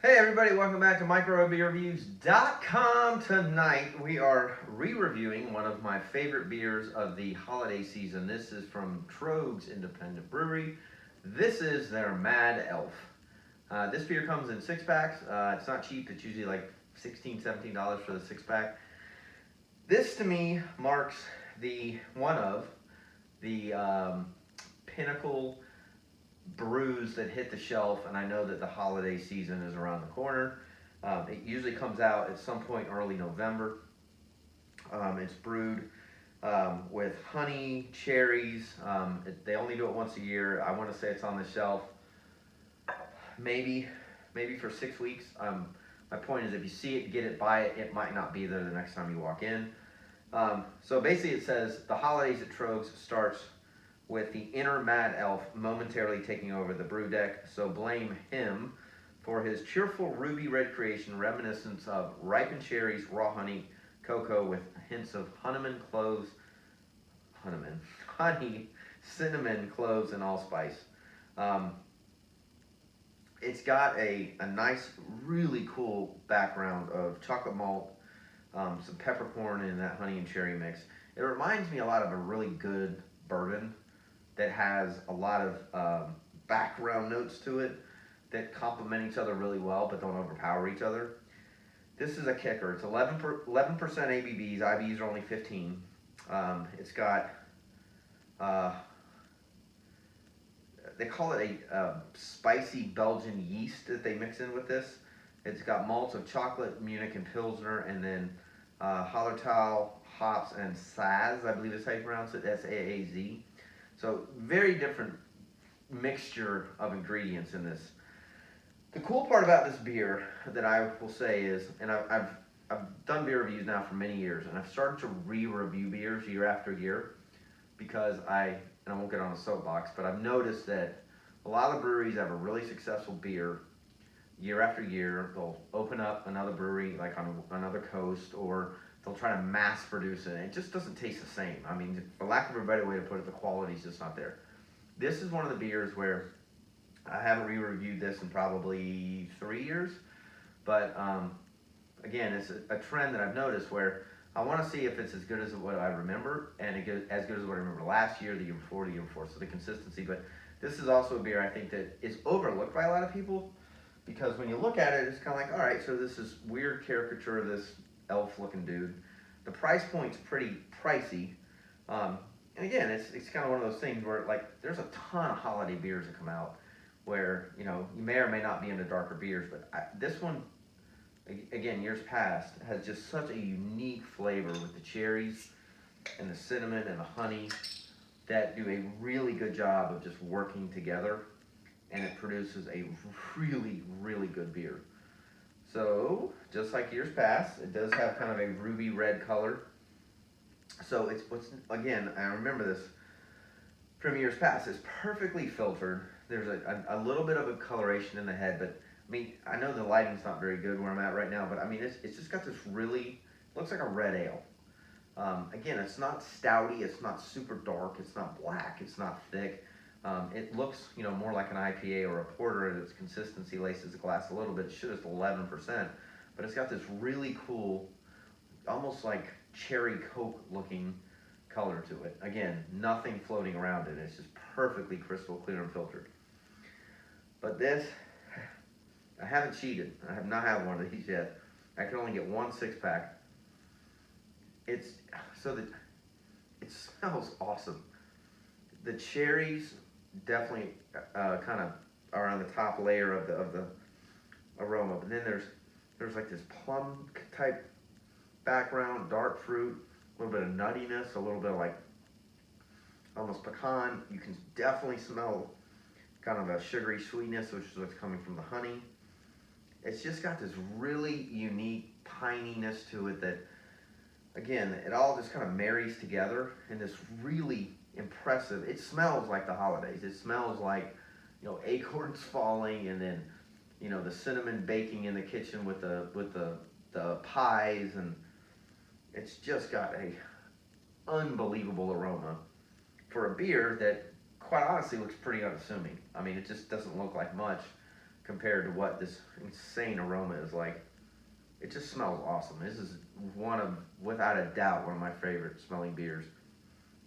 Hey everybody, welcome back to microbeerreviews.com. Tonight we are re-reviewing one of my favorite beers of the holiday season. This is from Troegs Independent Brewery. This is their Mad Elf. This beer comes in six packs. It's not cheap. It's usually like $16, $17 for the six pack. This to me marks the one of the pinnacle brews that hit the shelf, and I know that the holiday season is around the corner. It usually comes out at some point early November. It's brewed with honey, cherries. They only do it once a year. I want to say it's on the shelf maybe for 6 weeks. My point is, if you see it, get it, buy it. It might not be there the next time you walk in. So basically, it says the holidays at Troegs starts with the inner mad elf momentarily taking over the brew deck, so blame him for his cheerful ruby red creation reminiscent of ripened cherries, raw honey, cocoa with hints of honey, cinnamon, cloves, and allspice. Um, it's got a nice, really cool background of chocolate malt, some peppercorn, and that honey and cherry mix. It reminds me a lot of a really good bourbon that has a lot of background notes to it that complement each other really well but don't overpower each other. This is a kicker. It's 11% ABVs. IBUs are only 15. It's got, uh, they call it a spicy Belgian yeast that they mix in with this. It's got malts of chocolate, Munich, and Pilsner, and then Hallertau, hops, and Saaz, I believe is how you pronounce it, S-A-A-Z. So very different mixture of ingredients in this. The cool part about this beer that I will say is, and I've done beer reviews now for many years, and I've started to re-review beers year after year because and I won't get on a soapbox, but I've noticed that a lot of breweries have a really successful beer year after year. They'll open up another brewery like on another coast, or they'll try to mass produce it, and it just doesn't taste the same. I mean, for lack of a better way to put it, the quality's just not there. This is one of the beers where I haven't re-reviewed this in probably 3 years, but again, it's a trend that I've noticed where I want to see if it's as good as what I remember, and as good as what I remember last year, the year before, so the consistency. But this is also a beer I think that is overlooked by a lot of people, because when you look at it, it's kind of like, all right, so this is weird caricature of this elf-looking dude. The price point's pretty pricey, and again, it's kind of one of those things where like there's a ton of holiday beers that come out where you may or may not be into darker beers, but this one, again, years past, has just such a unique flavor with the cherries and the cinnamon and the honey that do a really good job of just working together, and it produces a really, really good beer. So, just like years past, it does have kind of a ruby red color. So again, I remember this from years past. It's perfectly filtered. There's a little bit of a coloration in the head, but I mean, I know the lighting's not very good where I'm at right now, but I mean, it's just got this really, looks like a red ale. Again, it's not stouty, it's not super dark, it's not black, it's not thick. It looks, more like an IPA or a porter, and its consistency laces the glass a little bit. It should have 11%, but it's got this really cool, almost like cherry Coke looking color to it. Again, nothing floating around it. It's just perfectly crystal clear and filtered. But this, I haven't cheated. I have not had one of these yet. I can only get one six pack. It's so that it smells awesome. The cherries definitely kind of are on the top layer of the aroma, but then there's like this plum type background, dark fruit, a little bit of nuttiness, a little bit of like almost pecan. You can definitely smell kind of a sugary sweetness, which is what's coming from the honey. It's just got this really unique pininess to it that, again, it all just kind of marries together in this really impressive. It smells like the holidays. It smells like, acorns falling, and then, the cinnamon baking in the kitchen with the pies, and it's just got a unbelievable aroma for a beer that, quite honestly, looks pretty unassuming. I mean, it just doesn't look like much compared to what this insane aroma is like. It just smells awesome. This is one of, without a doubt, one of my favorite smelling beers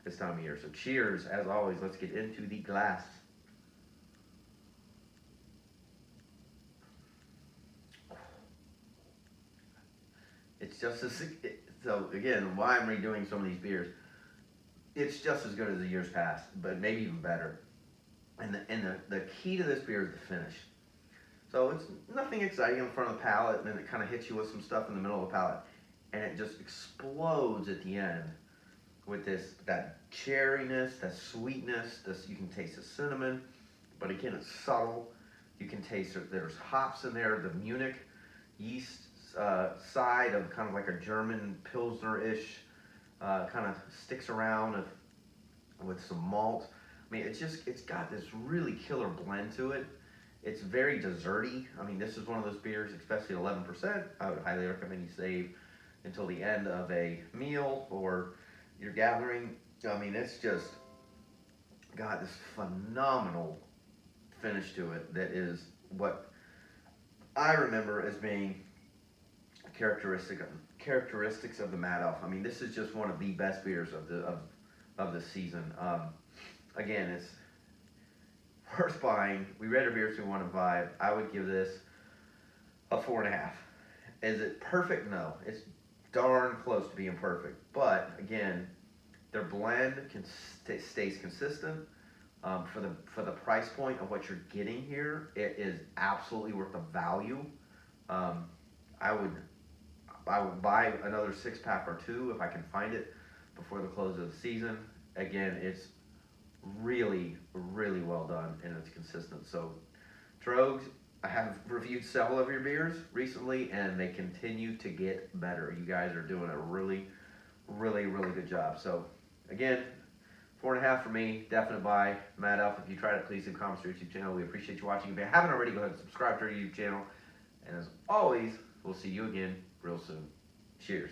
this time of year. So cheers, as always. Let's get into the glass. It's just as, so again, why I'm redoing some of these beers, it's just as good as the years past, but maybe even better. And the key to this beer is the finish. So it's nothing exciting in front of the palate, and then it kind of hits you with some stuff in the middle of the palate, and it just explodes at the end with that cherryness, that sweetness. You can taste the cinnamon, but again, it's subtle. You can taste there's hops in there. The Munich yeast side of kind of like a German Pilsner-ish kind of sticks around with some malt. I mean, it's got this really killer blend to it. It's very desserty. I mean, this is one of those beers, especially at 11%. I would highly recommend you save until the end of a meal or you're gathering. I mean, it's just got this phenomenal finish to it that is what I remember as being characteristics of the Mad Elf. I mean, this is just one of the best beers of the season. Again, it's worth buying. We rate our beers to 1 and 5. I would give this a 4.5. Is it perfect? No. It's darn close to being perfect. But again, their blend stays consistent. For the price point of what you're getting here, it is absolutely worth the value. I would buy another 6-pack or 2 if I can find it before the close of the season. Again, it's really, really well done and it's consistent. So, Troegs, I have reviewed several of your beers recently and they continue to get better. You guys are doing a really, really, really good job. So, again, 4.5 for me, definite buy. Mad Elf, if you tried it, please leave comments to our YouTube channel. We appreciate you watching. If you haven't already, go ahead and subscribe to our YouTube channel. And as always, we'll see you again real soon. Cheers.